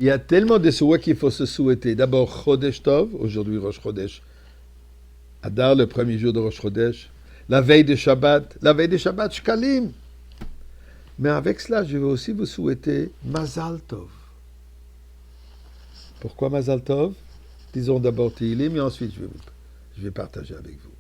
Il y a tellement de souhaits qu'il faut se souhaiter. D'abord, Chodesh Tov, aujourd'hui Rosh Chodesh Adar, le premier jour de Rosh Chodesh. La veille de Shabbat, Shkalim. Mais avec cela, je vais aussi vous souhaiter Mazal Tov. Pourquoi Mazal Tov? Disons d'abord Tehillim et ensuite je vais partager avec vous.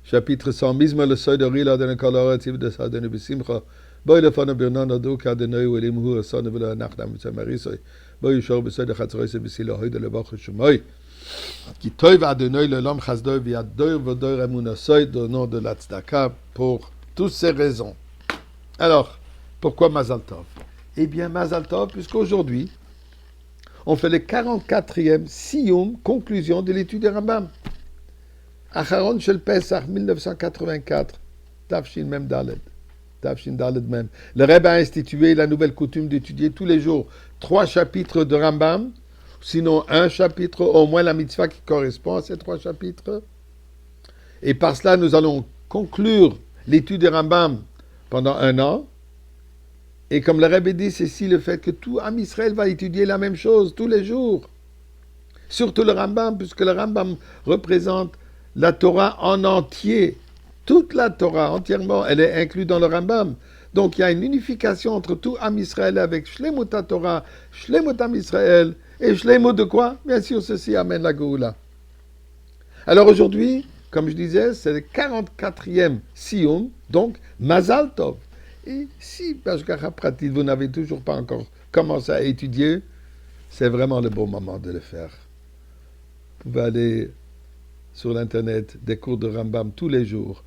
Chapitre 100. Mizma le seuil de Rila de Nekalorat, Tiv de Sadenu Bisimcha. Boy le fana birnan adu kadenoy welimhu asana vela nachdam mitzamarisoi. Boy shor besed khatzroy se bisilohoy de lebach shmoy. Qui toiv adenoy le lam chasdoy viadoy vodoy ramunasoy au nom de la tzedaka pour toutes ces raisons. Alors, pourquoi Mazal Tov? Eh bien, Mazal Tov, puisqu'aujourd'hui, on fait le 44e Siyum, conclusion de l'étude des Rambam. Acharon Shel Pesach 1984, Tafshin Mem Dalet. Tafshin Dalet Mem. Le Rebbe a institué la nouvelle coutume d'étudier tous les jours 3 chapitres de Rambam, sinon un chapitre, au moins la mitzvah qui correspond à ces 3 chapitres. Et par cela, nous allons conclure l'étude des Rambam pendant 1 an. Et comme le Rebbe dit, c'est ici le fait que tout Am Israël va étudier la même chose tous les jours. Surtout le Rambam, puisque le Rambam représente la Torah en entier. Toute la Torah entièrement, elle est inclue dans le Rambam. Donc il y a une unification entre tout Am Israël avec Shlemut Torah, Shlemut Am Israël et Shlemut de quoi? Bien sûr, ceci amène la Goula. Alors aujourd'hui, comme je disais, c'est le 44e Siyum, donc Mazal Tov. Et si, Bashgacha Pratit, vous n'avez toujours pas encore commencé à étudier, c'est vraiment le bon moment de le faire. Vous pouvez aller sur l'Internet, des cours de Rambam tous les jours.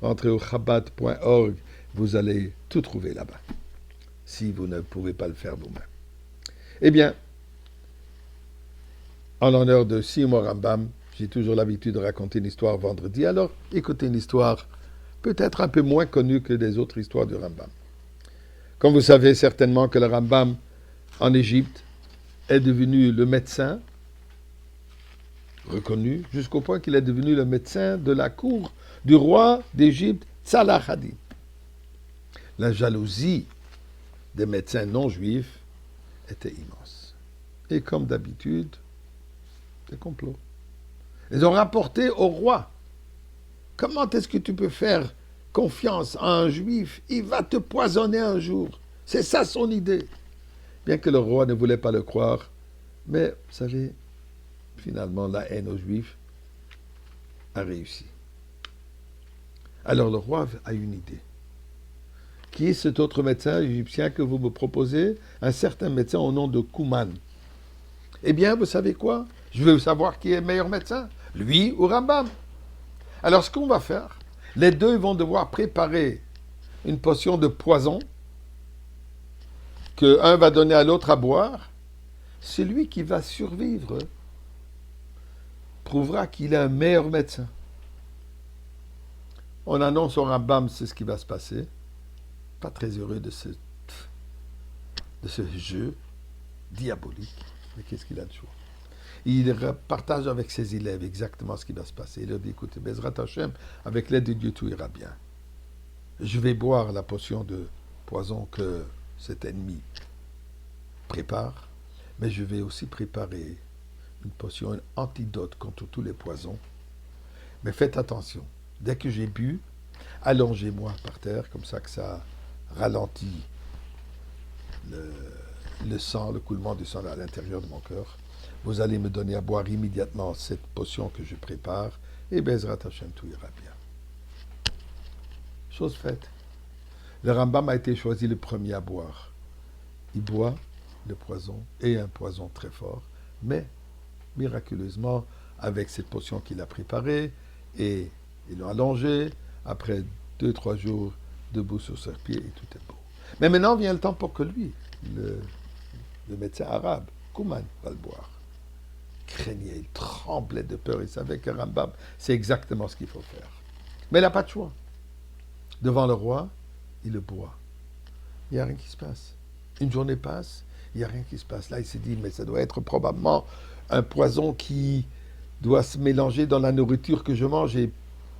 Entrez au chabad.org, vous allez tout trouver là-bas, si vous ne pouvez pas le faire vous-même. Eh bien, en l'honneur de Siyum Rambam, j'ai toujours l'habitude de raconter une histoire vendredi, alors écoutez une histoire peut-être un peu moins connue que les autres histoires du Rambam. Comme vous savez certainement que le Rambam, en Égypte, est devenu le médecin reconnu, jusqu'au point qu'il est devenu le médecin de la cour du roi d'Égypte, Salah ad-Din. La jalousie des médecins non juifs était immense. Et comme d'habitude, des complots. Ils ont rapporté au roi. Comment est-ce que tu peux faire confiance à un juif? Il va te poisonner un jour. C'est ça son idée. Bien que le roi ne voulait pas le croire, mais, vous savez, finalement, la haine aux juifs a réussi. Alors le roi a une idée. Qui est cet autre médecin égyptien que vous me proposez? Un certain médecin au nom de Kouman. Eh bien, vous savez quoi? Je veux savoir qui est le meilleur médecin, lui ou Rambam. Alors, ce qu'on va faire, les deux vont devoir préparer une potion de poison qu'un va donner à l'autre à boire. Celui qui va survivre prouvera qu'il est un meilleur médecin. On annonce au Rambam, c'est ce qui va se passer. Pas très heureux de ce jeu diabolique. Mais qu'est-ce qu'il a de choix? Il partage avec ses élèves exactement ce qui va se passer. Il leur dit, écoutez, Bezrat Hashem, avec l'aide de Dieu, tout ira bien. Je vais boire la potion de poison que cet ennemi prépare, mais je vais aussi préparer une potion, un antidote contre tous les poisons. Mais faites attention, dès que j'ai bu, allongez-moi par terre, comme ça que ça ralentit le sang, le coulement du sang à l'intérieur de mon cœur. Vous allez me donner à boire immédiatement cette potion que je prépare, et Bezrat Hashem, tout ira bien. Chose faite. Le Rambam a été choisi le premier à boire. Il boit le poison, et un poison très fort, mais miraculeusement, avec cette potion qu'il a préparée, et ils l'ont allongé, après 2-3 jours, debout sur ses pieds, et tout est beau. Mais maintenant vient le temps pour que lui, le médecin arabe, Kouman, va le boire. Craignait, il tremblait de peur, il savait que Rambam, c'est exactement ce qu'il faut faire. Mais il n'a pas de choix. Devant le roi, il le boit. Il n'y a rien qui se passe. Une journée passe, il n'y a rien qui se passe. Là, il s'est dit, mais ça doit être probablement un poison qui doit se mélanger dans la nourriture que je mange et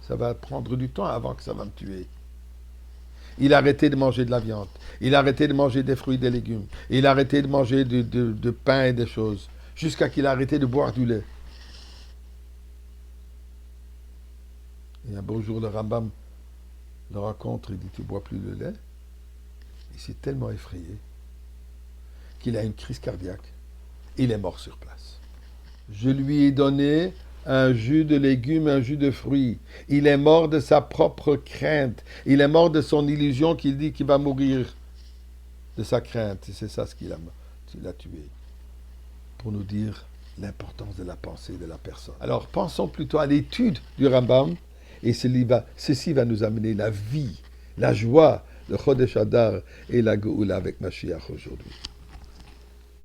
ça va prendre du temps avant que ça va me tuer. Il a arrêté de manger de la viande. Il a arrêté de manger des fruits et des légumes. Il a arrêté de manger de pain et des choses. Jusqu'à qu'il a arrêté de boire du lait. Et un beau jour, le Rambam le rencontre et dit, tu ne bois plus le lait? Il s'est tellement effrayé qu'il a une crise cardiaque. Il est mort sur place. Je lui ai donné un jus de légumes, un jus de fruits. Il est mort de sa propre crainte. Il est mort de son illusion qu'il dit qu'il va mourir de sa crainte. Et c'est ça ce qu'il a tué. Pour nous dire l'importance de la pensée de la personne. Alors pensons plutôt à l'étude du Rambam et ceci va nous amener la vie, la joie, le Chodesh Adar et la Geoula avec Mashiach aujourd'hui.